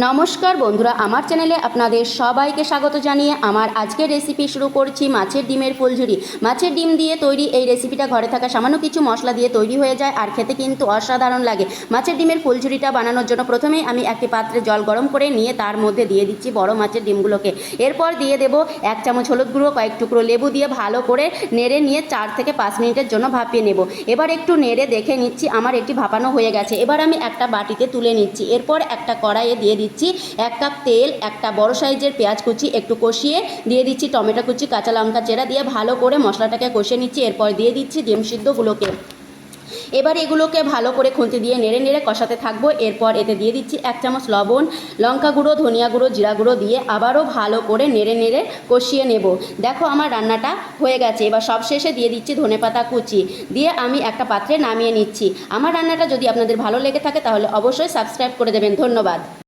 নমস্কার বন্ধুরা, আমার চ্যানেলে আপনাদের সবাইকে স্বাগত জানিয়ে আমার আজকের রেসিপি শুরু করছি মাছের ডিমের ফুলঝুরি। মাছের ডিম দিয়ে তৈরি এই রেসিপিটা ঘরে থাকা সামান্য কিছু মশলা দিয়ে তৈরি হয়ে যায় আর খেতে কিন্তু অসাধারণ লাগে। মাছের ডিমের ফুলঝুরিটা বানানোর জন্য প্রথমেই আমি একটি পাত্রে জল গরম করে নিয়ে তার মধ্যে দিয়ে দিচ্ছি বড় মাছের ডিমগুলোকে। এরপর দিয়ে দেবো 1 চামচ হলুদ গুঁড়ো, কয়েক টুকরো লেবু দিয়ে ভালো করে নেড়ে নিয়ে 4 থেকে 5 মিনিটের জন্য ভাপিয়ে নেব। এবার একটু নেড়ে দেখে নিচ্ছি আমার এটি ভাপানো হয়ে গেছে। এবার আমি একটা বাটিতে তুলে নিচ্ছি। এরপর একটা কড়াইয়ে দিয়ে দিচ্ছি 1 কাপ তেল, একটা বড় সাইজের পেঁয়াজ কুচি একটু কষিয়ে দিয়ে দিচ্ছি টমেটো কুচি, কাঁচা লঙ্কা চেরা দিয়ে ভালো করে মশলাটাকে কষিয়ে নিচ্ছি। এরপর দিয়ে দিচ্ছি ডিম সিদ্ধগুলোকে। এবার এগুলোকে ভালো করে খুন্তি দিয়ে নেড়ে নেড়ে কষাতে থাকবো। এরপর এতে দিয়ে দিচ্ছি 1 চামচ লবণ, লঙ্কা গুঁড়ো, ধনিয়া গুঁড়ো, জিরা গুঁড়ো দিয়ে আবারও ভালো করে নেড়ে নেড়ে কষিয়ে নেব। দেখো আমার রান্নাটা হয়ে গেছে। এবার সবশেষে দিয়ে দিচ্ছি ধনেপাতা কুচি দিয়ে আমি একটা পাত্রে নামিয়ে নিচ্ছি। আমার রান্নাটা যদি আপনাদের ভালো লেগে থাকে তাহলে অবশ্যই সাবস্ক্রাইব করে দেবেন। ধন্যবাদ।